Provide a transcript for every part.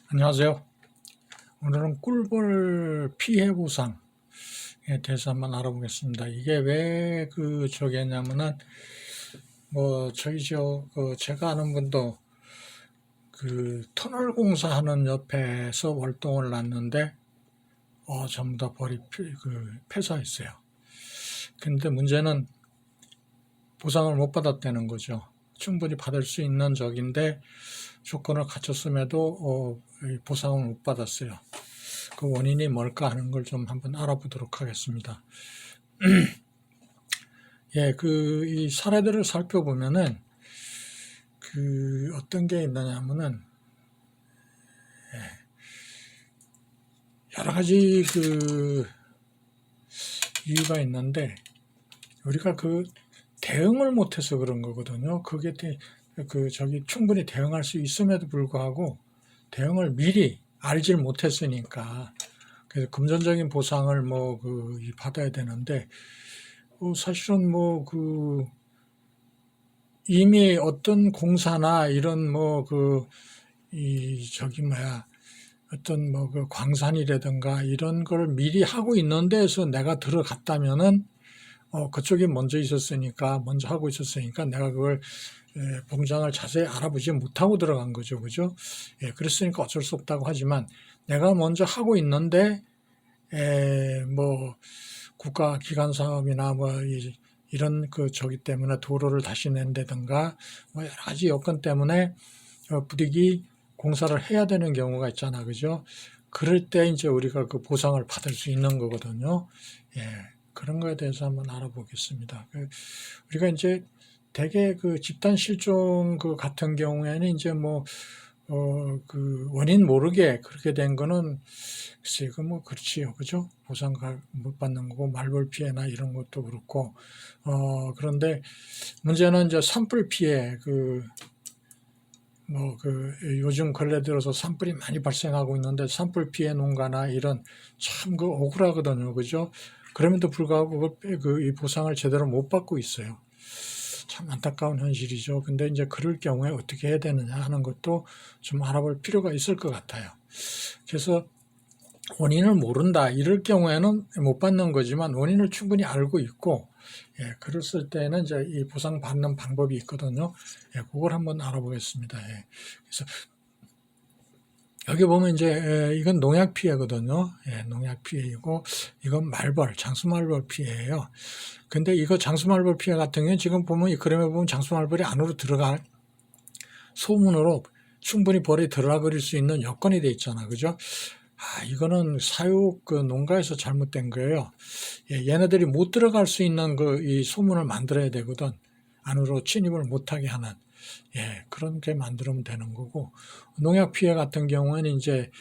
안녕하세요. 오늘은 꿀벌 피해 보상에 대해서 한번 알아보겠습니다. 이게 왜 저게냐면은 제가 아는 분도 터널 공사하는 옆에서 월동을 놨는데 전부 다 벌이 폐사했어요. 근데 문제는 보상을 못 받았다는 거죠. 충분히 받을 수 있는 적인데 조건을 갖췄음에도 보상을 못 받았어요. 그 원인이 뭘까 하는 걸 좀 한번 알아보도록 하겠습니다. 예, 이 사례들을 살펴보면은, 어떤 게 있느냐면은, 여러 가지 이유가 있는데, 우리가 대응을 못해서 그런 거거든요. 그게 충분히 대응할 수 있음에도 불구하고, 대응을 미리 알질 못했으니까, 그래서 금전적인 보상을 받아야 되는데, 사실은 이미 어떤 공사나 이런 어떤 광산이라든가 이런 걸 미리 하고 있는 데에서 내가 들어갔다면은, 그쪽이 먼저 하고 있었으니까 내가 그걸 공장을 자세히 알아보지 못하고 들어간 거죠. 그죠? 예, 그랬으니까 어쩔 수 없다고 하지만 내가 먼저 하고 있는데, 국가 기관 사업이나 이런 저기 때문에 도로를 다시 낸다든가 여러 가지 여건 때문에 부득이 공사를 해야 되는 경우가 있잖아. 그죠? 그럴 때 이제 우리가 그 보상을 받을 수 있는 거거든요. 예. 그런 거에 대해서 한번 알아보겠습니다. 우리가 이제 대개 집단 실종 같은 경우에는 이제 원인 모르게 그렇게 된 거는 글쎄, 그렇지요. 그죠? 보상 못 받는 거고, 말벌 피해나 이런 것도 그렇고, 그런데 문제는 이제 산불 피해, 요즘 근래 들어서 산불이 많이 발생하고 있는데, 산불 피해 농가나 이런 참 억울하거든요. 그죠? 그럼에도 불구하고 이 보상을 제대로 못 받고 있어요. 참 안타까운 현실이죠. 근데 이제 그럴 경우에 어떻게 해야 되느냐 하는 것도 좀 알아볼 필요가 있을 것 같아요. 그래서 원인을 모른다 이럴 경우에는 못 받는 거지만 원인을 충분히 알고 있고, 예, 그랬을 때는 이제 이 보상 받는 방법이 있거든요. 예, 그걸 한번 알아보겠습니다. 예. 그래서 여기 보면 이제 이건 농약 피해거든요. 예, 농약 피해이고 이건 장수말벌 피해예요. 근데 이거 장수말벌 피해 같은 경우는 지금 보면 이 그림에 보면 장수말벌이 안으로 들어갈 소문으로 충분히 벌이 들어가버릴 수 있는 여건이 돼 있잖아. 그죠? 이거는 사육 농가에서 잘못된 거예요. 예, 얘네들이 못 들어갈 수 있는 이 소문을 만들어야 되거든. 안으로 침입을 못하게 하는. 예, 그런 게 만들면 되는 거고. 농약 피해 같은 경우에는 이제,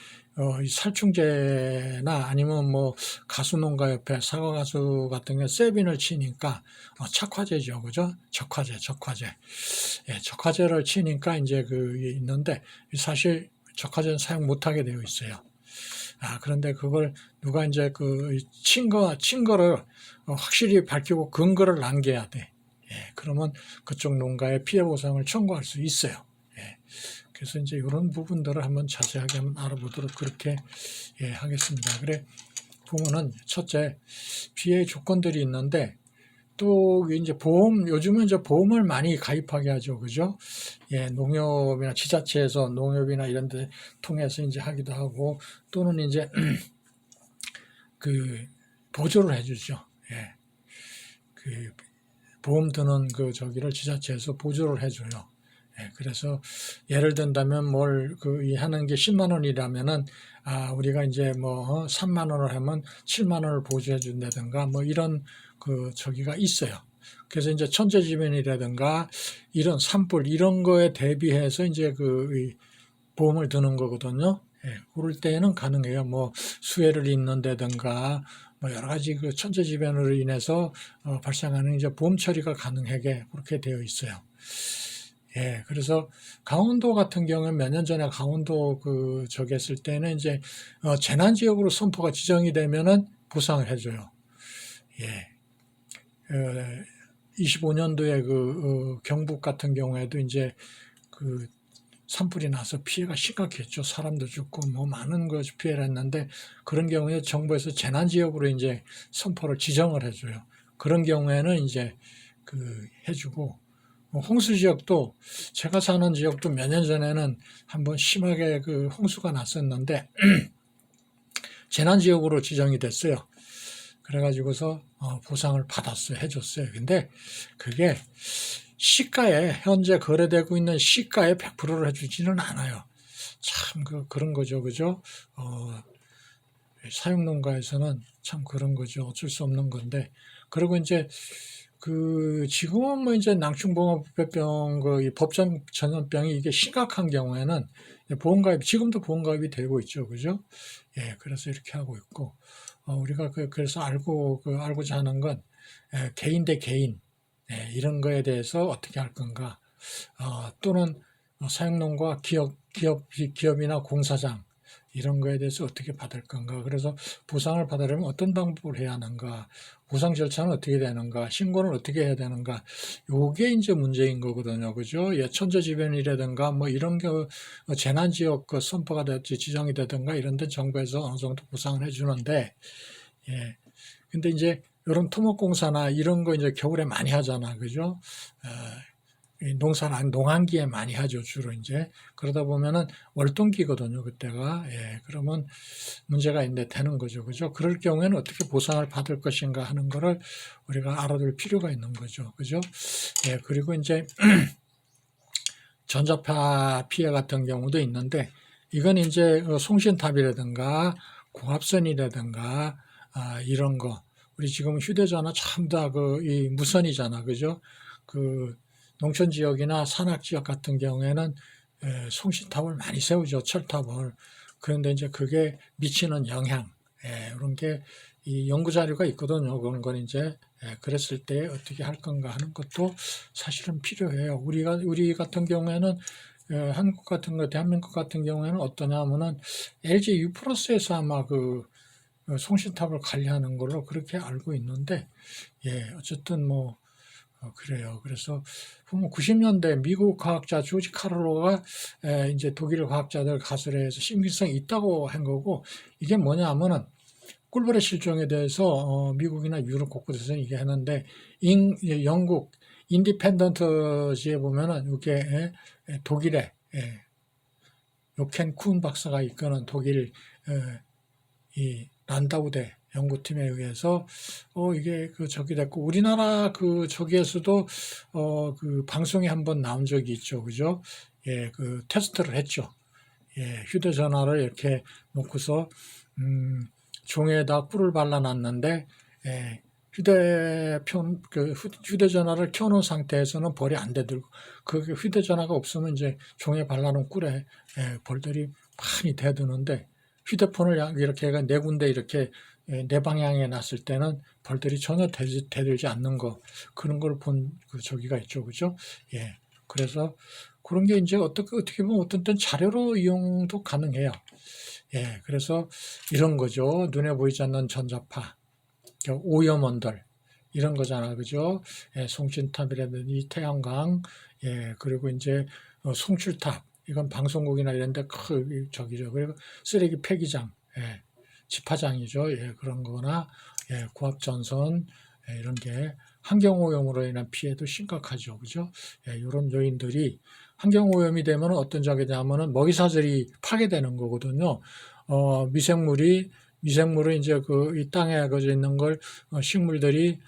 이 살충제나 아니면 가수 농가 옆에 사과 가수 같은 게 세빈을 치니까, 착화제죠. 그죠? 적화제. 예, 적화제를 치니까 이제 있는데, 사실 적화제는 사용 못하게 되어 있어요. 그런데 그걸 누가 이제 친 거를 확실히 밝히고 근거를 남겨야 돼. 예, 그러면 그쪽 농가에 피해 보상을 청구할 수 있어요. 예, 그래서 이제 이런 부분들을 한번 자세하게 한번 알아보도록 그렇게 하겠습니다. 그래, 보면은 첫째, 피해 조건들이 있는데 또 이제 요즘은 이제 보험을 많이 가입하게 하죠. 그죠? 예, 농협이나 지자체에서 농협이나 이런 데 통해서 이제 하기도 하고 또는 이제 보조를 해주죠. 예. 보험 드는 저기를 지자체에서 보조를 해줘요. 예, 그래서 예를 든다면 하는 게 10만 원이라면은 우리가 이제 3만 원을 하면 7만 원을 보조해 준다든가 이런 저기가 있어요. 그래서 이제 천재지변이라든가 이런 산불 이런 거에 대비해서 이제 보험을 드는 거거든요. 예, 그럴 때는 가능해요. 수해를 입는다든가 여러 가지 천재지변으로 인해서 발생하는 이제 보험 처리가 가능하게 그렇게 되어 있어요. 예, 그래서 강원도 같은 경우는 몇 년 전에 강원도 저기 했을 때는 이제 재난지역으로 선포가 지정이 되면은 보상을 해줘요. 예. 25년도에 경북 같은 경우에도 이제 산불이 나서 피해가 심각했죠. 사람도 죽고 뭐 많은 거 피해를 했는데 그런 경우에 정부에서 재난지역으로 이제 선포를 지정을 해줘요. 그런 경우에는 이제 그 해주고 홍수 지역도 제가 사는 지역도 몇 년 전에는 한번 심하게 그 홍수가 났었는데 재난지역으로 지정이 됐어요. 그래가지고서 보상을 받았어요. 해줬어요. 근데 그게 시가에 현재 거래되고 있는 시가에 100%를 해주지는 않아요. 참 그런 거죠, 그죠? 사육농가에서는 참 그런 거죠. 어쩔 수 없는 건데. 그리고 이제 지금은 뭐 이제 낭충봉합부패병 이 법전 전염병이 이게 심각한 경우에는 지금도 보험가입이 되고 있죠, 그죠? 예, 그래서 이렇게 하고 있고 우리가 그래서 알고자 하는 건 개인 대 개인 이런 거에 대해서 어떻게 할 건가, 또는 사육농가 기업이나 공사장 이런 거에 대해서 어떻게 받을 건가. 그래서 보상을 받으려면 어떤 방법을 해야 하는가, 보상 절차는 어떻게 되는가, 신고는 어떻게 해야 되는가. 요게 이제 문제인 거거든요. 그죠? 예, 천재지변이라든가 뭐 이런 거 재난지역 선포가 됐지 지정이 되든가 이런 데 정부에서 어느 정도 보상을 해주는데, 예. 근데 이제 이런 토목공사나 이런 거 이제 겨울에 많이 하잖아. 그죠? 농한기에 많이 하죠, 주로 이제. 그러다 보면은 월동기거든요, 그때가. 예, 그러면 문제가 있는데 되는 거죠, 그죠? 그럴 경우에는 어떻게 보상을 받을 것인가 하는 거를 우리가 알아둘 필요가 있는 거죠, 그죠? 예, 그리고 이제 전자파 피해 같은 경우도 있는데, 이건 이제 송신탑이라든가 고압선이라든가 이런 거. 우리 지금 휴대전화 참 다 이 무선이잖아, 그죠? 농촌 지역이나 산악 지역 같은 경우에는 송신탑을 많이 세우죠. 철탑을. 그런데 이제 그게 미치는 영향, 이런 게 이 연구 자료가 있거든요. 그런 건 이제 그랬을 때 어떻게 할 건가 하는 것도 사실은 필요해요. 우리 같은 경우에는 한국 같은 거, 대한민국 같은 경우에는 어떠냐 하면은 LG U+에서 아마 송신탑을 관리하는 걸로 그렇게 알고 있는데, 예, 어쨌든 뭐 그래요. 그래서 보면 90년대 미국 과학자 조지 카를로가 이제 독일 과학자들 가설해서 신빙성이 있다고 한 거고, 이게 뭐냐 하면은 꿀벌의 실종에 대해서 미국이나 유럽 곳곳에서 얘기하는데, 영국 인디펜던트지에 보면은 이게 독일에 요켄 쿤 박사가 이끄는 독일 이 란다우대 연구팀에 의해서 이게 저기 됐고, 우리나라 저기에서도 방송에 한번 나온 적이 있죠, 그죠? 예, 테스트를 했죠. 예, 휴대전화를 이렇게 놓고서 종에다 꿀을 발라놨는데, 예, 휴대전화를 켜놓은 상태에서는 벌이 안 대들고, 휴대전화가 없으면 이제 종에 발라놓은 꿀에 벌들이 많이 대드는데, 휴대폰을 이렇게 네 군데 이렇게 네 방향에 놨을 때는 벌들이 전혀 대들지 않는 거, 그런 걸 본 저기가 있죠, 그죠? 예, 그래서 그런 게 이제 어떻게 보면 어떤 땐 자료로 이용도 가능해요. 예, 그래서 이런 거죠. 눈에 보이지 않는 전자파, 오염원들, 이런 거잖아, 그죠? 예, 송신탑이라든지 태양광, 예, 그리고 이제 송출탑, 이건 방송국이나 이런 데 저기죠. 그리고 쓰레기 폐기장, 예, 집화장이죠. 예, 그런 거나, 예, 고압전선, 예, 이런 게 환경오염으로 인한 피해도 심각하죠. 그죠? 예, 이런 요인들이 환경오염이 되면 어떤 적이 되냐면은 먹이사슬이 파괴되는 거거든요. 미생물을 이제 이 땅에 거져 있는 걸 식물들이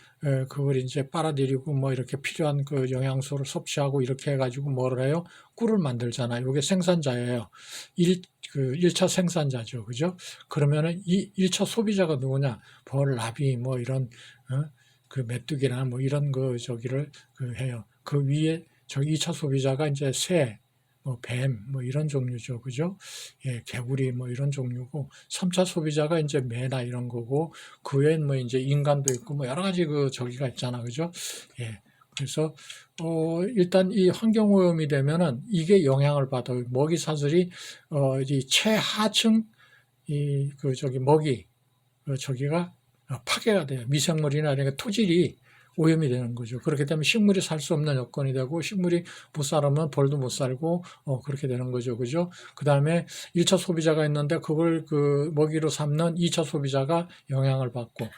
그걸 이제 빨아들이고 뭐 이렇게 필요한 영양소를 섭취하고 이렇게 해가지고 뭐를 해요? 꿀을 만들잖아요. 이게 생산자예요. 1차 생산자죠. 그죠? 그러면은 이 1차 소비자가 누구냐? 벌, 나비 뭐 이런 메뚜기나 뭐 이런 저기를 해요. 그 위에 2차 소비자가 이제 새, 뭐 뱀, 뭐 이런 종류죠. 그죠? 예, 개구리 뭐 이런 종류고, 3차 소비자가 이제 매나 이런 거고, 그 외엔 뭐 이제 인간도 있고, 뭐 여러 가지 저기가 있잖아. 그죠? 예. 그래서, 일단 이 환경오염이 되면은 이게 영향을 받아요. 먹이사슬이, 이 최하층, 먹이, 저기가 파괴가 돼요. 미생물이나 이런 토질이 오염이 되는 거죠. 그렇게 되면 식물이 살 수 없는 여건이 되고, 식물이 못 살으면 벌도 못 살고, 그렇게 되는 거죠. 그죠? 그 다음에 1차 소비자가 있는데 그걸 그 먹이로 삼는 2차 소비자가 영향을 받고,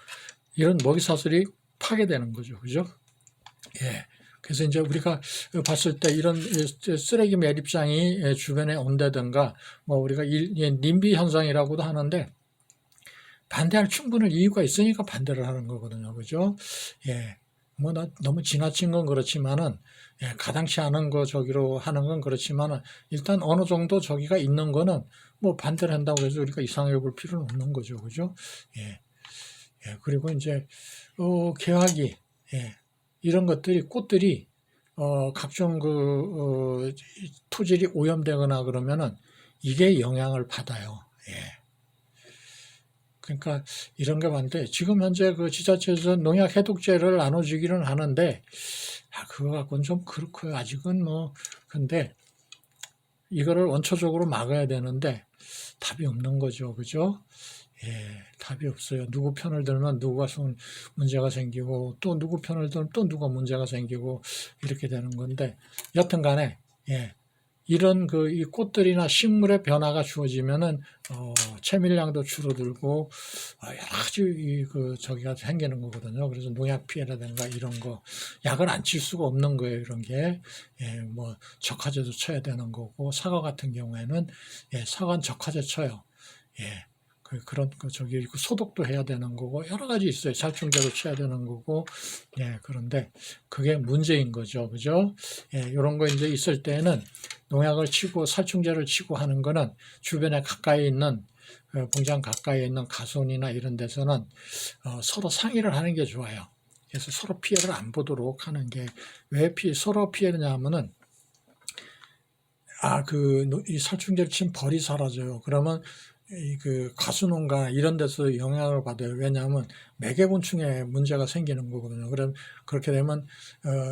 이런 먹이사슬이 파괴되는 거죠. 그죠? 예. 그래서 이제 우리가 봤을 때 이런 쓰레기 매립장이 주변에 온다든가, 뭐 우리가 님비 현상이라고도 하는데, 반대할 충분한 이유가 있으니까 반대를 하는 거거든요. 그죠? 예. 뭐, 너무 지나친 건 그렇지만은, 예, 가당치 않은 거 저기로 하는 건 그렇지만은, 일단 어느 정도 저기가 있는 거는 뭐 반대를 한다고 해서 우리가 이상해 볼 필요는 없는 거죠. 그죠? 예. 예. 그리고 이제, 개화기, 예. 이런 것들이, 꽃들이, 각종 토질이 오염되거나 그러면은 이게 영향을 받아요. 예. 그러니까 이런 게 많은데, 지금 현재 그 지자체에서 농약 해독제를 나눠주기는 하는데, 그거 갖고는 좀 그렇고요. 아직은 뭐, 근데 이거를 원초적으로 막아야 되는데 답이 없는 거죠. 그죠? 예, 답이 없어요. 누구 편을 들면 누구가 문제가 생기고, 또 누구 편을 들면 또 누가 문제가 생기고, 이렇게 되는 건데, 여튼 간에, 예, 이런 이 꽃들이나 식물의 변화가 주어지면은, 채밀량도 줄어들고, 여러 가지 저기가 생기는 거거든요. 그래서 농약 피해라든가 이런 거, 약을 안 칠 수가 없는 거예요. 이런 게. 예, 뭐, 적화제도 쳐야 되는 거고, 사과 같은 경우에는, 예, 사과는 적화제 쳐요. 예. 그런 저기 소독도 해야 되는 거고 여러 가지 있어요. 살충제도 쳐야 되는 거고, 예, 그런데 그게 문제인 거죠. 그죠? 예, 이런 거 이제 있을 때는 농약을 치고 살충제를 치고 하는 거는 주변에 가까이 있는 공장 가까이에 있는 가손이나 이런 데서는 서로 상의를 하는 게 좋아요. 그래서 서로 피해를 안 보도록 하는 게, 왜 서로 피해냐 하면은, 이 살충제를 치면 벌이 사라져요. 그러면 가수농가 이런 데서 영향을 받아요. 왜냐하면 매개곤충에 문제가 생기는 거거든요. 그럼 그렇게 되면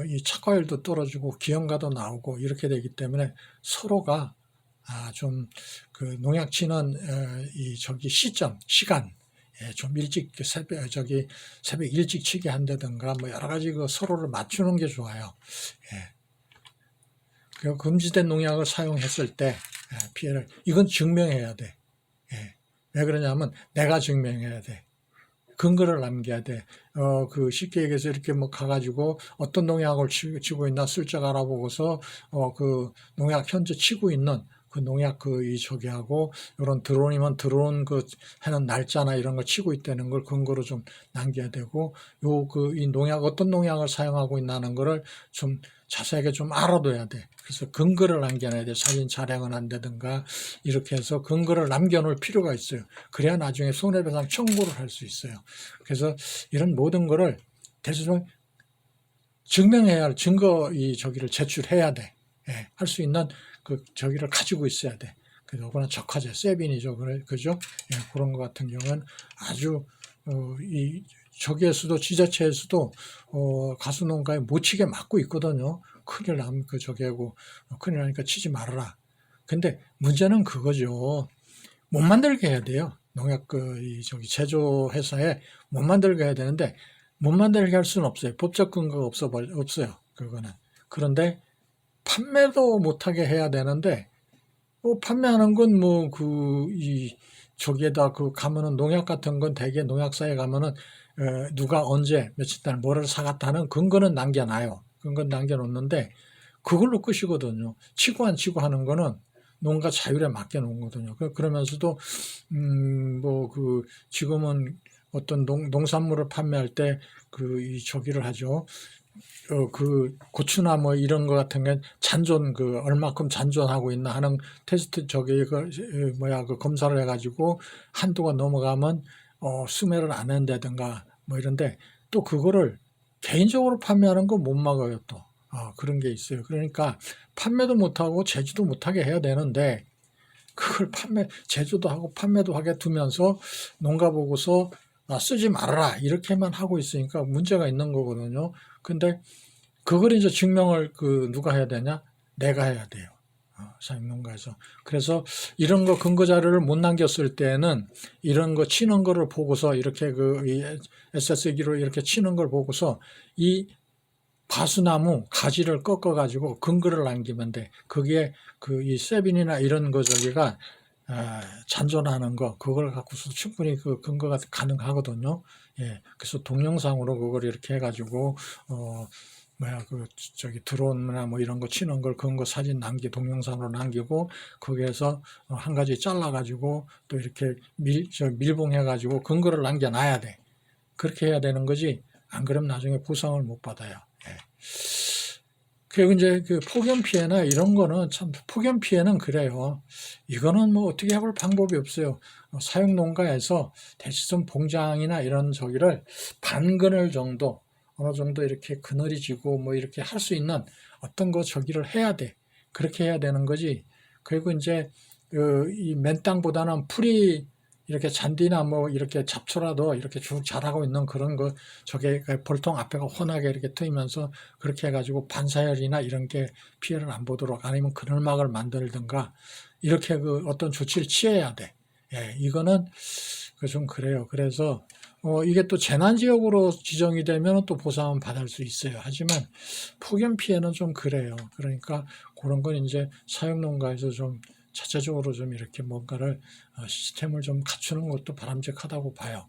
이 착과율도 떨어지고 기형가도 나오고 이렇게 되기 때문에 서로가 좀 농약 치는 시간, 예, 좀 일찍 새벽 일찍 치게 한다든가 뭐 여러 가지 서로를 맞추는 게 좋아요. 예. 금지된 농약을 사용했을 때 피해를 이건 증명해야 돼. 예. 왜 그러냐면 내가 증명해야 돼. 근거를 남겨야 돼. 쉽게 얘기해서 이렇게 뭐 가가지고 어떤 농약을 치고 있나 슬쩍 알아보고서, 농약 현재 치고 있는 그 농약 저기하고, 요런 드론이면 드론 해는 날짜나 이런 걸 치고 있다는 걸 근거로 좀 남겨야 되고, 이 농약, 어떤 농약을 사용하고 있나는 거를 좀 자세하게 좀 알아둬야 돼. 그래서 근거를 남겨놔야 돼. 사진 촬영을 한다든가, 이렇게 해서 근거를 남겨놓을 필요가 있어요. 그래야 나중에 손해배상 청구를 할 수 있어요. 그래서 이런 모든 거를 대체로 증명해야 할 저기를 제출해야 돼. 예, 할 수 있는 저기를 가지고 있어야 돼. 그거나 적화제, 세빈이죠. 그죠? 예, 그런 것 같은 경우는 아주, 저기에서도, 지자체에서도, 가수농가에 못 치게 막고 있거든요. 큰일 나면 저기하고, 큰일 나니까 치지 말아라. 근데 문제는 그거죠. 못 만들게 해야 돼요. 농약 제조회사에 못 만들게 해야 되는데, 못 만들게 할 수는 없어요. 법적 근거가 없어요. 그거는. 그런데, 판매도 못하게 해야 되는데, 판매하는 건 저기에다 가면은 농약 같은 건 대개 농약사에 가면은, 누가 언제, 며칠 날 뭐를 사갔다는 근거는 남겨놔요. 근거는 남겨놓는데, 그걸로 끝이거든요. 치고 안 치고 하는 거는 농가 자율에 맡겨놓은 거거든요. 그러면서도, 지금은 어떤 농산물을 판매할 때, 저기를 하죠. 고추나 뭐 이런 거 같은 게 얼마큼 잔존하고 있나 하는 테스트 검사를 해가지고 한도가 넘어가면, 수매를 안 한다든가 뭐 이런데, 또 그거를 개인적으로 판매하는 거 못 막아요, 또. 그런 게 있어요. 그러니까 판매도 못하고 제조도 못하게 해야 되는데, 그걸 제조도 하고 판매도 하게 두면서 농가 보고서 쓰지 말아라 이렇게만 하고 있으니까 문제가 있는 거거든요. 근데 그걸 이제 증명을 누가 해야 되냐? 내가 해야 돼요. 사육농가에서. 그래서 이런 거 근거 자료를 못 남겼을 때는 이런 거 치는 거를 보고서 이렇게 이 SS기로 이렇게 치는 걸 보고서 이 과수나무 가지를 꺾어 가지고 근거를 남기면 돼. 그게 이 세빈이나 이런 거 저기가 잔존하는 거 그걸 갖고서 충분히 그 근거가 가능하거든요. 예, 그래서 동영상으로 그걸 이렇게 해가지고 저기 드론이나 뭐 이런 거 치는 걸 근거 사진 동영상으로 남기고 거기에서 한 가지 잘라가지고 또 이렇게 밀봉해가지고 근거를 남겨놔야 돼. 그렇게 해야 되는 거지. 안 그러면 나중에 보상을 못 받아요. 예. 그리고 이제 그 폭염 피해나 이런 거는 참 폭염 피해는 그래요. 이거는 뭐 어떻게 해볼 방법이 없어요. 사육 농가에서 대신 봉장이나 이런 저기를 반그늘 정도 어느 정도 이렇게 그늘이 지고 뭐 이렇게 할 수 있는 어떤 거 저기를 해야 돼. 그렇게 해야 되는 거지. 그리고 이제 이 맨땅보다는 풀이 이렇게 잔디나 뭐 이렇게 잡초라도 이렇게 쭉 자라고 있는 그런 거 저게 볼통 앞에가 훤하게 이렇게 트이면서 그렇게 해가지고 반사열이나 이런 게 피해를 안 보도록 아니면 그늘막을 만들든가 이렇게 어떤 조치를 취해야 돼. 예, 이거는 좀 그래요. 그래서 이게 또 재난지역으로 지정이 되면 또 보상은 받을 수 있어요. 하지만 폭염 피해는 좀 그래요. 그러니까 그런 건 이제 사육농가에서 좀 자체적으로 좀 이렇게 뭔가를 시스템을 좀 갖추는 것도 바람직하다고 봐요.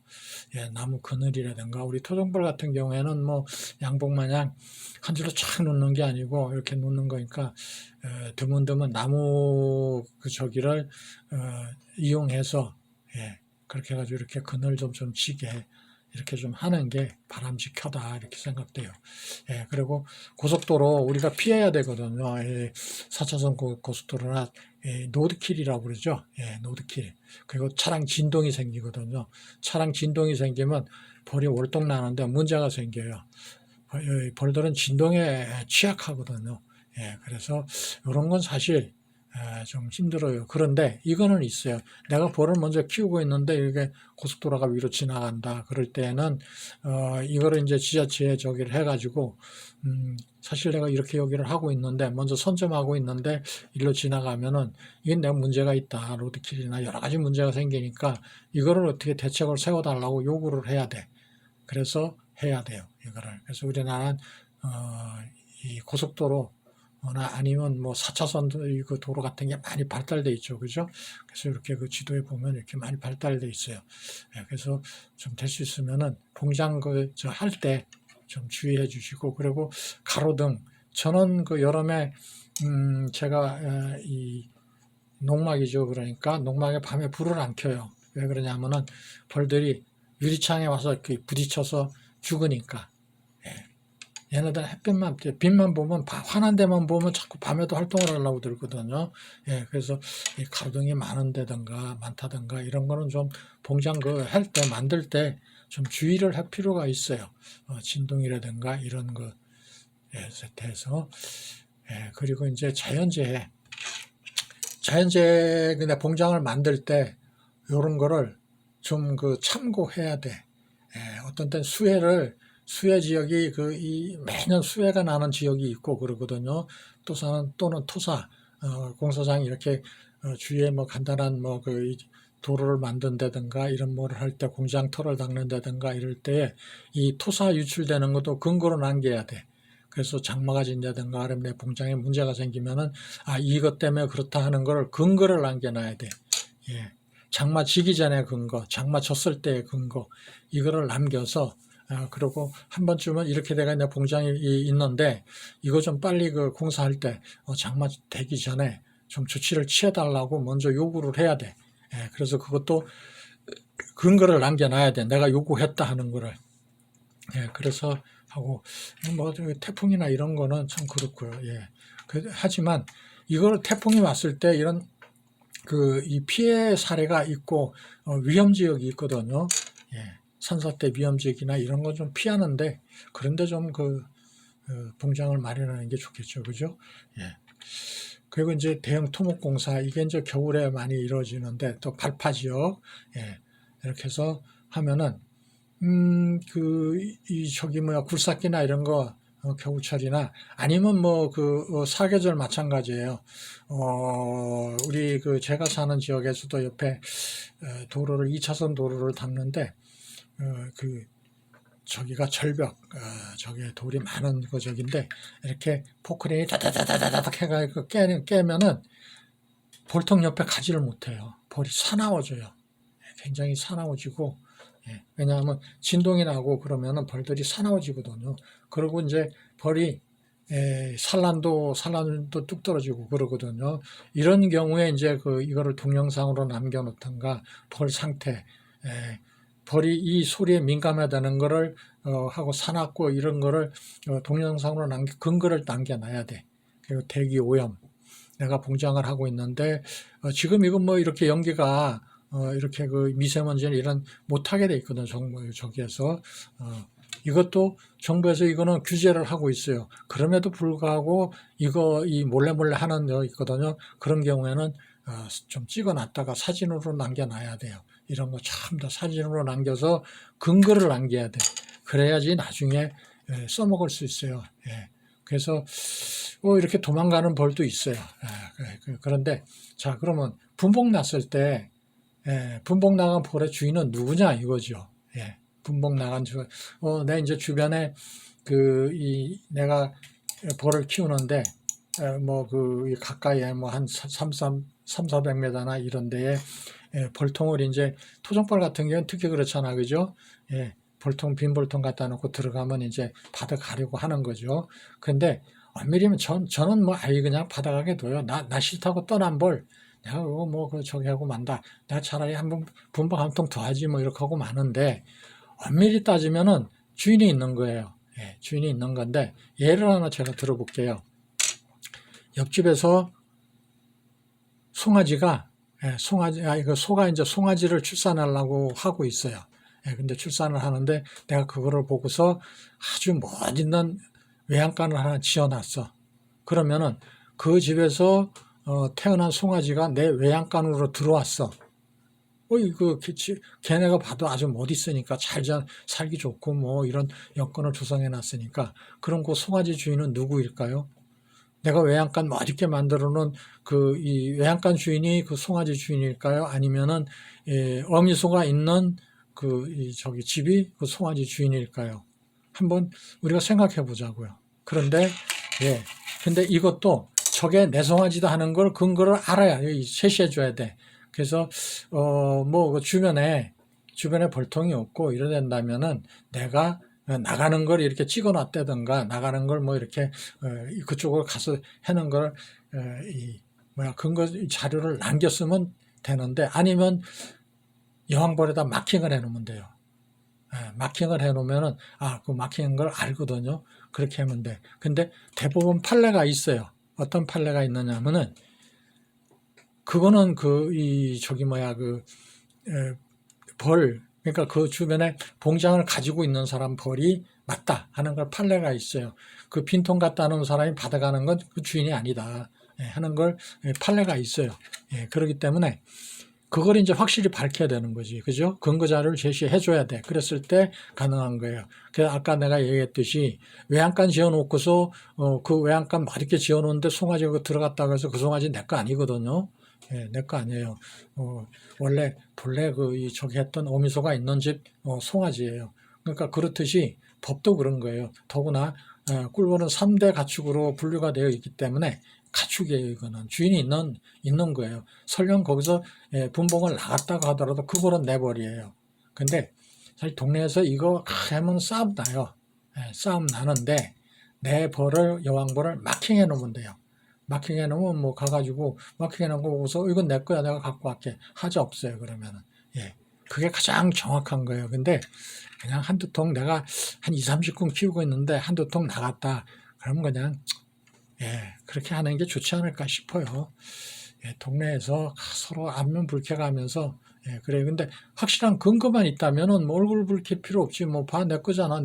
예, 나무 그늘이라든가 우리 토종벌 같은 경우에는 뭐 양복 마냥 한 줄로 쫙 놓는 게 아니고 이렇게 놓는 거니까 드문드문 나무 저기를 이용해서 예, 그렇게 해가지고 이렇게 그늘 좀 지게 이렇게 좀 하는 게 바람직하다 이렇게 생각돼요. 예, 그리고 고속도로 우리가 피해야 되거든요. 4차선 고속도로나 노드킬이라고 그러죠. 예, 노드킬. 그리고 차량 진동이 생기거든요. 차량 진동이 생기면 벌이 월동 나는데 문제가 생겨요. 벌들은 진동에 취약하거든요. 예, 그래서 이런 건 사실 좀 힘들어요. 그런데 이거는 있어요. 내가 벌을 먼저 키우고 있는데 이게 고속도로가 위로 지나간다. 그럴 때는 이거를 이제 지자체에 저기를 해가지고 사실 내가 이렇게 여기를 하고 있는데 먼저 선점하고 있는데 일로 지나가면은 이건 내가 문제가 있다. 로드킬이나 여러 가지 문제가 생기니까 이거를 어떻게 대책을 세워달라고 요구를 해야 돼. 그래서 해야 돼요. 이거를. 그래서 우리나라는 이 고속도로 나 아니면 뭐 4차선 그 도로 같은 게 많이 발달돼 있죠. 그죠? 그래서 이렇게 그 지도에 보면 이렇게 많이 발달돼 있어요. 예, 그래서 좀 될 수 있으면은 봉장 할 때 좀 주의해 주시고, 그리고 가로등. 저는 그 여름에 제가 이 농막이죠. 그러니까 농막에 밤에 불을 안 켜요. 왜 그러냐면은 벌들이 유리창에 와서 이렇게 부딪혀서 죽으니까. 얘네들 햇빛만, 빛만 보면, 환한 데만 보면 자꾸 밤에도 활동을 하려고 들거든요. 예, 그래서 이 가로등이 많다든가 이런 거는 좀 봉장 할 때, 만들 때 좀 주의를 할 필요가 있어요. 진동이라든가 이런 거, 에 대해서. 예, 그리고 이제 자연재해 근데 봉장을 만들 때 이런 거를 좀 참고해야 돼. 예, 어떤 때는 수해 지역이 매년 수해가 나는 지역이 있고 그러거든요. 또는 토사, 공사장이 이렇게 주위에 뭐 간단한 도로를 만든다든가 이런 뭐를 할 때 공장 털을 닦는다든가 이럴 때 이 토사 유출되는 것도 근거로 남겨야 돼. 그래서 장마가 진다든가 하면 내 봉장에 문제가 생기면은 이것 때문에 그렇다 하는 걸 근거를 남겨놔야 돼. 예. 장마 지기 전에 근거, 장마 졌을 때의 근거 이거를 남겨서 그리고 한 번쯤은 이렇게 내가 내 봉장이 있는데 이거 좀 빨리 공사할 때 장마 되기 전에 좀 조치를 취해달라고 먼저 요구를 해야 돼. 예, 그래서 그것도 근거를 남겨놔야 돼. 내가 요구했다 하는 거를. 예, 그래서 하고 뭐 태풍이나 이런 거는 참 그렇고요. 예. 하지만 이걸 태풍이 왔을 때 이런 이 피해 사례가 있고 위험 지역이 있거든요. 예. 산사태 위험 지역이나 이런 거 좀 피하는데 그런데 좀 봉장을 마련하는 게 좋겠죠. 그죠? 예. 그리고 이제 대형 토목공사 이게 이제 겨울에 많이 이루어지는데 또 발파 지역 예. 이렇게 해서 하면은 굴삭기나 이런 거 겨울철이나 아니면 뭐 그 사계절 마찬가지예요. 우리 그 제가 사는 지역에서도 옆에 도로를 2차선 도로를 닦는데 그 저기가 절벽 저기 돌이 많은 그 저기인데 이렇게 포크레인이 다다다다다닥 해가지고 깨면은 볼통 옆에 가지를 못해요. 볼이 사나워져요. 굉장히 사나워지고 왜냐하면 진동이 나고 그러면은 벌들이 사나워지거든요. 그리고 이제 벌이 산란도 뚝 떨어지고 그러거든요. 이런 경우에 이제 이거를 동영상으로 남겨놓던가 벌 상태, 벌이 이 소리에 민감하다는 거를 하고 사납고 이런 거를 동영상으로 근거를 남겨놔야 돼. 그리고 대기 오염. 내가 봉장을 하고 있는데 지금 이건 뭐 이렇게 연기가 이렇게 그 미세먼지는 이런 못하게 돼 있거든. 저기에서 이것도 정부에서 이거는 규제를 하고 있어요. 그럼에도 불구하고 이 몰래 하는 거 있거든요. 그런 경우에는 좀 찍어놨다가 사진으로 남겨놔야 돼요. 이런 거 참 더 사진으로 남겨서 근거를 남겨야 돼. 그래야지 나중에 써먹을 수 있어요. 그래서 이렇게 도망가는 벌도 있어요. 그런데 자 그러면 분봉 났을 때 분봉 나간 벌의 주인은 누구냐 이거죠. 분봉 나간 내 이제 주변에 내가 벌을 키우는데 뭐 가까이에 뭐 한 400m나 이런 데에 벌통을 이제 토종벌 같은 경우는 특히 그렇잖아, 그죠? 빈 벌통 갖다 놓고 들어가면 이제 바다 가려고 하는 거죠. 근데 엄밀히면 저는 뭐 그냥 바다 가게 둬요. 나 싫다고 떠난 벌 내가 저기 하고 만다. 내가 차라리 분봉 한 통 더 하지 뭐 이렇게 하고 마는데 엄밀히 따지면은 주인이 있는 거예요. 주인이 있는 건데 예를 하나 제가 들어볼게요. 옆집에서 소가 이제 송아지를 출산하려고 하고 있어요. 근데 출산을 하는데 내가 그거를 보고서 아주 멋있는 외양간을 하나 지어놨어. 그러면은 그 집에서 태어난 송아지가 내 외양간으로 들어왔어. 걔네가 봐도 아주 멋있으니까 잘 살기 좋고 뭐 이런 여건을 조성해 놨으니까 그럼 그 송아지 주인은 누구일까요? 내가 외양간 멋있게 만들어 놓은 이 외양간 주인이 그 송아지 주인일까요? 아니면은 어미소가 있는 저기 집이 그 송아지 주인일까요? 한번 우리가 생각해 보자고요. 그런데 근데 이것도 저게 내 송아지다 하는 걸 근거를 알아야 제시해 줘야 돼. 그래서 뭐 주변에 벌통이 없고 이래 된다면은 내가 나가는 걸 이렇게 찍어 놨다든가 나가는 걸 뭐 이렇게 그쪽으로 가서 해는 걸 근거 자료를 남겼으면 되는데 아니면 여왕벌에다 마킹을 해 놓으면 돼요. 마킹을 해 놓으면은 그 마킹한 걸 알거든요. 그렇게 하면 돼. 근데 대부분 판례가 있어요. 어떤 판례가 있느냐면은 그거는 그러니까 그 주변에 봉장을 가지고 있는 사람 벌이 맞다 하는 걸 판례가 있어요. 그 빈통 갖다 놓은 사람이 받아가는 건 그 주인이 아니다 하는 걸 판례가 있어요. 그렇기 때문에 그걸 이제 확실히 밝혀야 되는 거지. 그죠? 근거 자료를 제시해 줘야 돼. 그랬을 때 가능한 거예요. 그래서 아까 내가 얘기했듯이 외양간 지어 놓고서 그 외양간 맛있게 지어 놓는데 송아지가 들어갔다고 해서 그 송아지 내 거 아니거든요. 내 거 아니에요. 본래 저기 했던 어미소가 있는 집 송아지예요. 그러니까 그렇듯이 법도 그런 거예요. 더구나 꿀벌은 3대 가축으로 분류가 되어 있기 때문에 가축이에요. 이거는 주인이 있는 거예요. 설령 거기서 분봉을 나갔다고 하더라도 그 벌은 내 벌이에요. 근데 사실 동네에서 이거 하면 싸움 나요. 싸움 나는데 내 벌을 여왕벌을 마킹해 놓으면 돼요. 마킹해 놓으면 뭐 가가지고 마킹해 놓고서 이건 내 거야 내가 갖고 갈게 하자 없어요. 그러면은 그게 가장 정확한 거예요. 근데 그냥 한두 통 내가 한 2, 30군 키우고 있는데 한두 통 나갔다 그러면 그냥 그렇게 하는 게 좋지 않을까 싶어요. 동네에서 서로 안면 불켜가면서 그래요. 근데 확실한 근거만 있다면은 뭐 얼굴 붉힐 필요 없지. 뭐 내 거잖아.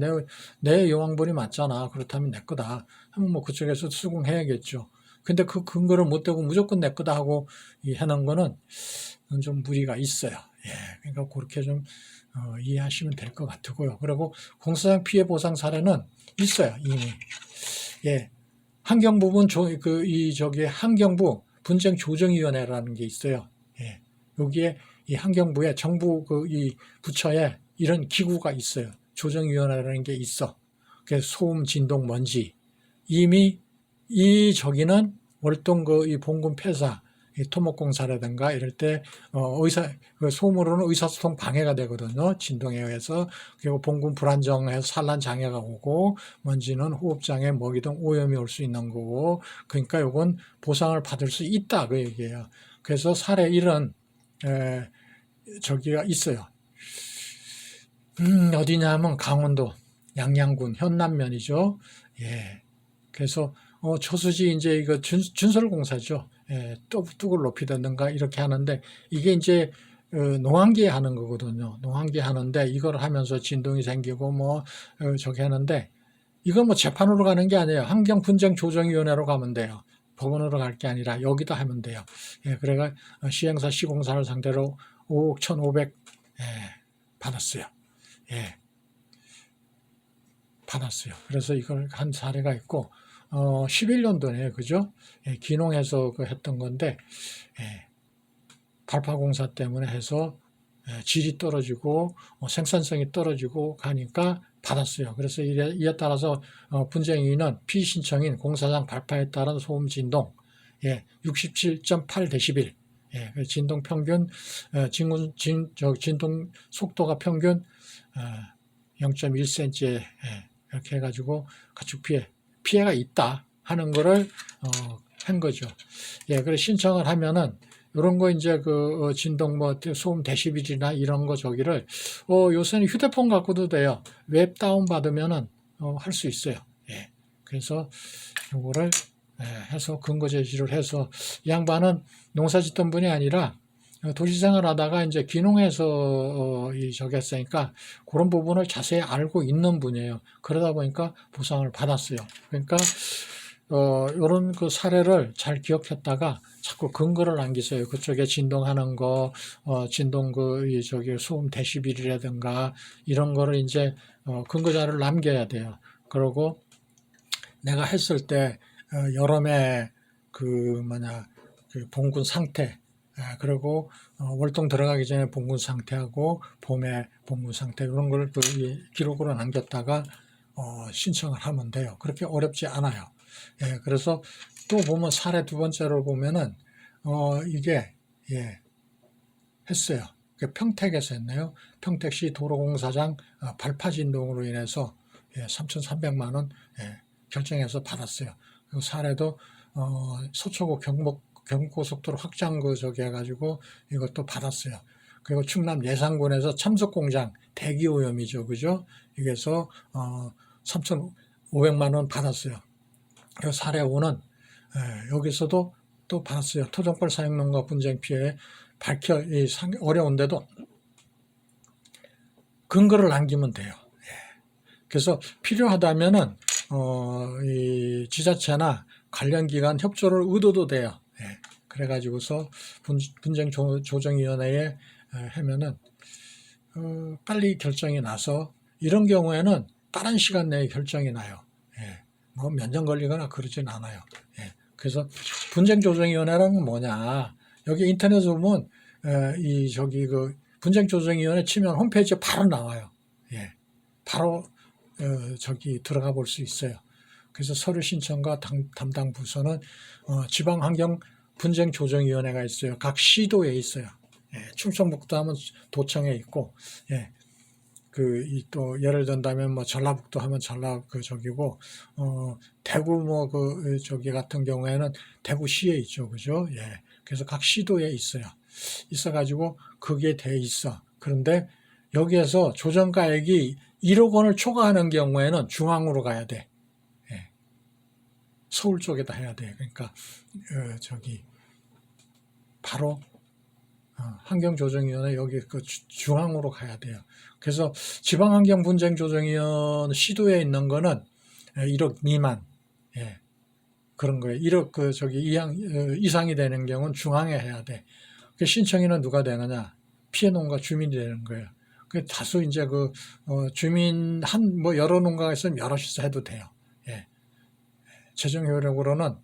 내 여왕벌이 맞잖아. 그렇다면 내 거다. 하면 뭐 그쪽에서 수긍해야겠죠. 근데 그 근거를 못 대고 무조건 내 거다 하고 해놓은 거는 좀 무리가 있어요. 예, 그러니까 그렇게 좀 이해하시면 될 것 같고요. 그리고 공사장 피해 보상 사례는 있어요, 이미. 예, 환경부분 환경부 분쟁 조정위원회라는 게 있어요. 예, 여기에 이 환경부에 정부 이 부처에 이런 기구가 있어요. 조정위원회라는 게 있어. 그래서 소음, 진동, 먼지. 이미 저기는 월동 이 봉군 폐사, 이 토목공사라든가 이럴 때 소음으로는 의사소통 방해가 되거든요. 진동에 의해서. 그리고 봉군 불안정해서 산란 장애가 오고, 먼지는 호흡장애, 먹이 등 오염이 올 수 있는 거고, 그러니까 이건 보상을 받을 수 있다 그 얘기예요. 그래서 사례 1은 저기가 있어요. 어디냐면 강원도 양양군 현남면이죠. 예. 그래서 저수지 이제 이거 준설공사죠. 예, 뚝을 높이든가 이렇게 하는데 이게 이제 농한기에 하는 거거든요. 농한기에 하는데 이걸 하면서 진동이 생기고 저기 하는데 이건 뭐 재판으로 가는 게 아니에요. 환경분쟁조정위원회로 가면 돼요. 법원으로 갈 게 아니라 여기다 하면 돼요. 예, 그래가 시행사 시공사를 상대로 5억 1,500 받았어요. 예, 받았어요. 그래서 이걸 한 사례가 있고 11년도에 그죠? 예, 기농에서 했던 건데 발파공사 때문에 해서 질이 떨어지고 생산성이 떨어지고 가니까 받았어요. 그래서 이에 따라서 분쟁인은 피신청인 공사장 발파에 따른 소음 진동 67.8dB 진동 평균 진동 속도가 평균 0.1cm 이렇게 해가지고 가축 피해가 있다 하는 거를 한 거죠. 예, 그래 신청을 하면은 이런 거 이제 진동 소음 데시벨이나 이런 거 저기를 요새는 휴대폰 갖고도 돼요. 웹 다운 받으면은 할 수 있어요. 예, 그래서 요거를 해서 근거 제시를 해서 이 양반은 농사 짓던 분이 아니라 도시생활 하다가 이제 귀농해서 저기 했으니까 그런 부분을 자세히 알고 있는 분이에요. 그러다 보니까 보상을 받았어요. 그러니까 이런 그 사례를 잘 기억했다가 자꾸 근거를 남기세요. 그쪽에 진동하는 거, 진동 저기 소음 데시벨이라든가 이런 거를 이제 근거 자료를 남겨야 돼요. 그리고 내가 했을 때 여름에 그 봉군 상태, 그리고 월동 들어가기 전에 봉군 상태하고 봄에 봉군 상태 이런 걸 기록으로 남겼다가 신청을 하면 돼요. 그렇게 어렵지 않아요. 예, 그래서 또 보면 사례 두 번째로 보면은 이게 했어요. 평택에서 했네요. 평택시 도로공사장 발파 진동으로 인해서 3,300만 원 결정해서 받았어요. 그 사례도 서초구 경고속도로 확장 저기 해가지고 이것도 받았어요. 그리고 충남 예산군에서 참석공장 대기오염이죠, 그죠? 여기서 3,500만 원 받았어요. 그 사례 5는 여기서도 또 받았어요. 토종벌 사육농가 분쟁 피해 어려운데도 근거를 남기면 돼요. 그래서 필요하다면은 이 지자체나 관련 기관 협조를 의도도 돼요. 그래가지고서 분쟁 조정위원회에 하면은 빨리 결정이 나서 이런 경우에는 빠른 시간 내에 결정이 나요. 뭐 몇 년 걸리거나 그러진 않아요. 그래서 분쟁 조정위원회라는 건 뭐냐? 여기 인터넷에 보면 분쟁 조정위원회 치면 홈페이지에 바로 나와요. 바로 저기 들어가 볼 수 있어요. 그래서 서류 신청과 담당 부서는 지방환경분쟁조정위원회가 있어요. 각 시도에 있어요. 충청북도 하면 도청에 있고, 또 예를 든다면 뭐 전라북도 하면 저기고, 대구 저기 같은 경우에는 대구시에 있죠, 그죠? 그래서 각 시도에 있어요. 있어가지고 그게 돼 있어. 그런데 여기에서 조정가액이 1억 원을 초과하는 경우에는 중앙으로 가야 돼. 서울 쪽에다 해야 돼. 그러니까 바로 환경조정위원회 여기 중앙으로 가야 돼요. 그래서 지방환경분쟁조정위원회 시도에 있는 거는 1억 미만. 그런 거예요. 1억 이상이 되는 경우는 중앙에 해야 돼. 그 신청인은 누가 되느냐? 피해 농가 주민이 되는 거예요. 그 다수 이제 주민 여러 농가가 있으면 여럿이서 해도 돼요. 예. 재정 효력으로는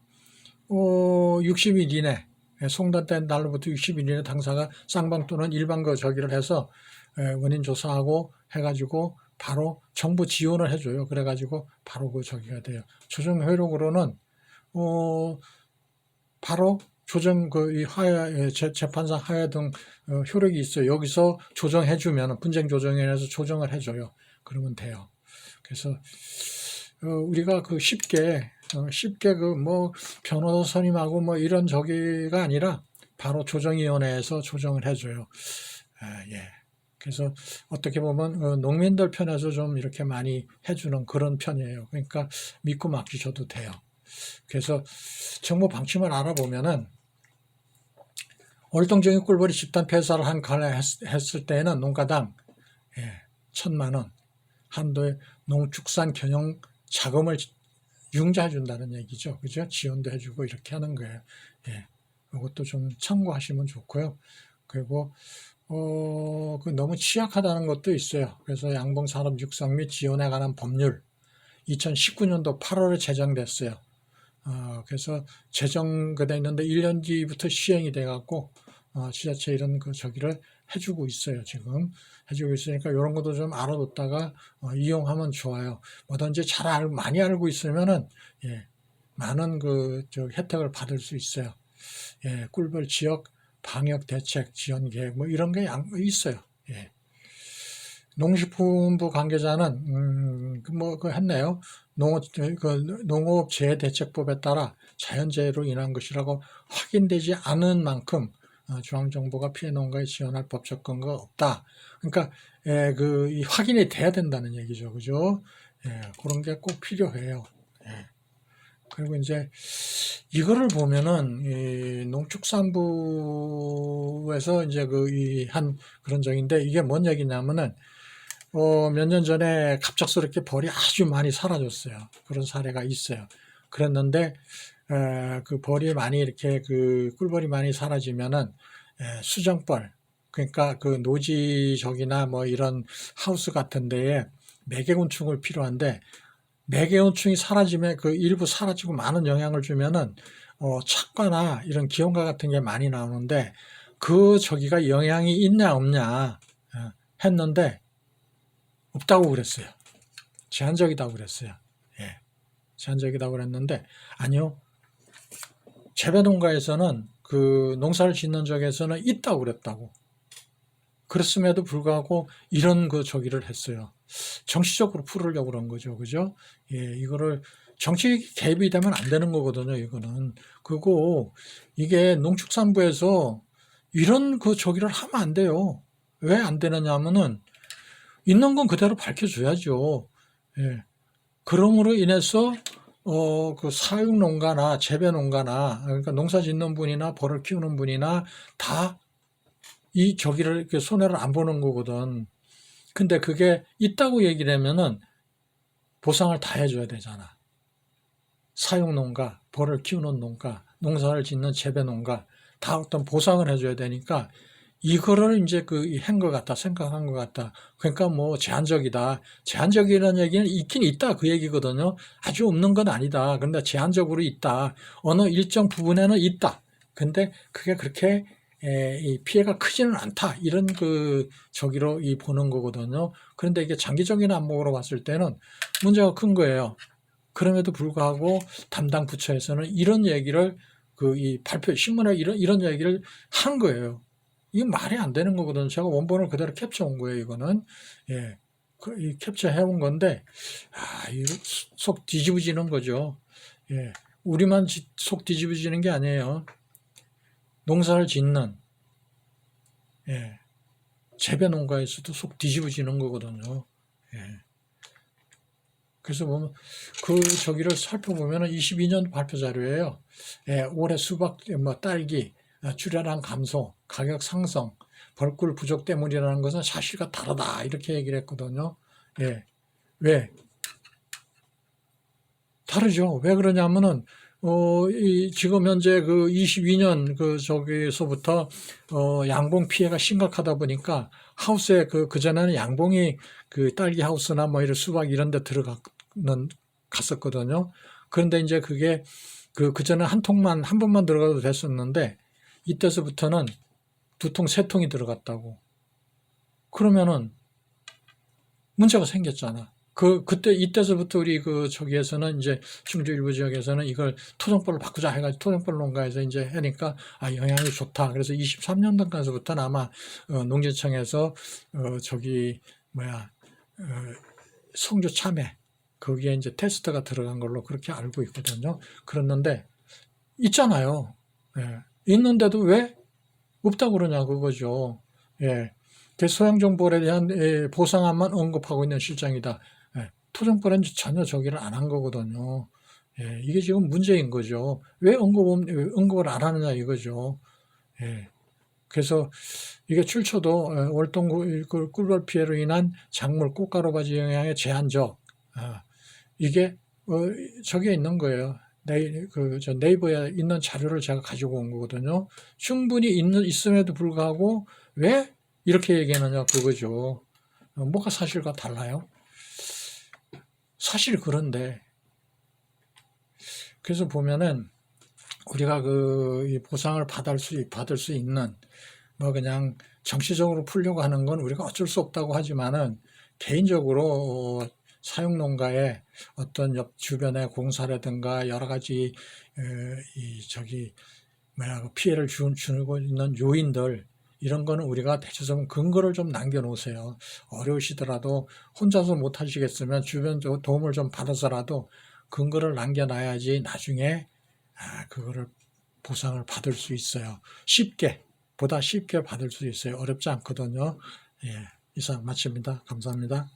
60일 이내, 송달된 날로부터 60일 이내 당사가 쌍방 또는 일반 저기를 해서 원인 조사하고 해가지고 바로 정부 지원을 해줘요. 그래가지고 바로 저기가 돼요. 조정 효력으로는 바로 조정 이 재판상 하야 등 효력이 있어요. 여기서 조정해주면 분쟁 조정위원회에서 조정을 해줘요. 그러면 돼요. 그래서 우리가 쉽게 변호사 선임하고 이런 저기가 아니라 바로 조정위원회에서 조정을 해줘요. 예. 그래서 어떻게 보면 농민들 편에서 좀 이렇게 많이 해주는 그런 편이에요. 그러니까 믿고 맡기셔도 돼요. 그래서 정부 방침을 알아보면은 월동정이 꿀벌이 집단 폐사를 했을 때에는 농가당 1,000만 원 한도의 농축산 경영 자금을 융자해 준다는 얘기죠. 그죠? 지원도 해주고 이렇게 하는 거예요. 예. 이것도 좀 참고하시면 좋고요. 그리고 너무 취약하다는 것도 있어요. 그래서 양봉산업 육성 및 지원에 관한 법률 2019년도 8월에 제정됐어요. 그래서 제정돼 있는데 1년 뒤부터 시행이 돼갖고 지자체 이런 저기를 해주고 있어요. 지금 해주고 있으니까 이런 것도 좀 알아뒀다가 이용하면 좋아요. 뭐든지 많이 알고 있으면은 많은 혜택을 받을 수 있어요. 꿀벌 지역 방역 대책 지원 계획 이런 게 있어요. 농식품부 관계자는 했네요. 농업재해대책법에 따라 자연재해로 인한 것이라고 확인되지 않은 만큼 중앙정부가 피해 농가에 지원할 법적 근거가 없다. 그러니까 이 확인이 돼야 된다는 얘기죠, 그죠? 그런 게 꼭 필요해요. 그리고 이제 이거를 보면은 이 농축산부에서 이제 한 그런 적인데 이게 뭔 얘기냐면은 몇 년 전에 갑작스럽게 벌이 아주 많이 사라졌어요. 그런 사례가 있어요. 그랬는데 그 벌이 많이 이렇게 꿀벌이 많이 사라지면은 수정벌, 그러니까 노지적이나 이런 하우스 같은 데에 매개곤충을 필요한데 매개곤충이 사라지면 일부 사라지고 많은 영향을 주면은 착과나 이런 기온과 같은 게 많이 나오는데 저기가 영향이 있냐 없냐 했는데 없다고 그랬어요. 제한적이다고 그랬어요. 제한적이다고 그랬는데 아니요. 재배농가에서는 농사를 짓는 쪽에서는 있다고 그랬다고. 그랬음에도 불구하고 이런 저기를 했어요. 정치적으로 풀으려고 그런 거죠. 그죠? 이거를 정치 개입이 되면 안 되는 거거든요. 이거는. 그리고 이게 농축산부에서 이런 저기를 하면 안 돼요. 왜 안 되느냐 하면은 있는 건 그대로 밝혀줘야죠. 그럼으로 인해서 사육농가나 재배농가나 그러니까 농사 짓는 분이나 벌을 키우는 분이나 다 이 저기를 손해를 안 보는 거거든. 근데 그게 있다고 얘기를 하면은 보상을 다 해줘야 되잖아. 사육농가, 벌을 키우는 농가, 농사를 짓는 재배농가 다 어떤 보상을 해줘야 되니까 이거를 이제 한 것 같다, 생각한 것 같다. 그러니까 제한적이다. 제한적이라는 얘기는 있긴 있다. 그 얘기거든요. 아주 없는 건 아니다. 그런데 제한적으로 있다. 어느 일정 부분에는 있다. 근데 그게 그렇게 피해가 크지는 않다. 이런 저기로 보는 거거든요. 그런데 이게 장기적인 안목으로 봤을 때는 문제가 큰 거예요. 그럼에도 불구하고 담당 부처에서는 이런 얘기를 이 발표, 신문에 이런 얘기를 한 거예요. 이게 말이 안 되는 거거든요. 제가 원본을 그대로 캡처 온 거예요, 이거는. 캡처 해온 건데, 이거 속 뒤집어지는 거죠. 우리만 속 뒤집어지는 게 아니에요. 농사를 짓는, 재배 농가에서도 속 뒤집어지는 거거든요. 그래서 보면 저기를 살펴보면 22년 발표 자료예요. 올해 수박, 딸기, 출하량 감소, 가격 상승, 벌꿀 부족 때문이라는 것은 사실과 다르다 이렇게 얘기를 했거든요. 왜? 다르죠. 왜 그러냐면은 지금 현재 그 22년 저기서부터, 양봉 피해가 심각하다 보니까 하우스에 그전에는 양봉이 딸기 하우스나 뭐 이런 수박 이런 데 갔었거든요. 그런데 이제 그게 그전에 한 번만 들어가도 됐었는데, 이때서부터는 2통, 3통이 들어갔다고. 그러면은 문제가 생겼잖아. 이때서부터 우리 저기에서는 이제 충주 일부 지역에서는 이걸 토종벌로 바꾸자 해가지고 토종벌 농가에서 이제 하니까 영향이 좋다. 그래서 23년도까지부터는 아마 농진청에서 성주 참외 거기에 이제 테스트가 들어간 걸로 그렇게 알고 있거든요. 그랬는데 있잖아요. 예. 있는데도 왜 없다고 그러냐 그거죠. 예. 소양정보에 대한 보상안만 언급하고 있는 실정이다. 예. 토종벌은 전혀 저기를 안 한 거거든요. 예. 이게 지금 문제인 거죠. 왜 언급을 안 하느냐 이거죠. 예. 그래서 이게 출처도 월동 꿀벌 피해로 인한 작물 꽃가루 바지 영향의 제한적, 이게 저기에 있는 거예요. 네이버에 있는 자료를 제가 가지고 온 거거든요. 충분히 있음에도 불구하고 왜 이렇게 얘기하느냐 그거죠. 뭐가 사실과 달라요? 사실 그런데 그래서 보면은 우리가 이 보상을 받을 수 있는 뭐 그냥 정치적으로 풀려고 하는 건 우리가 어쩔 수 없다고 하지만은 개인적으로 사육농가의 어떤 주변의 공사라든가 여러 가지 피해를 주고 있는 요인들 이런 거는 우리가 대체적으로 근거를 좀 남겨놓으세요. 어려우시더라도 혼자서 못 하시겠으면 주변 도움을 좀 받아서라도 근거를 남겨놔야지 나중에 그거를 보상을 받을 수 있어요. 보다 쉽게 받을 수 있어요. 어렵지 않거든요. 예, 이상 마칩니다. 감사합니다.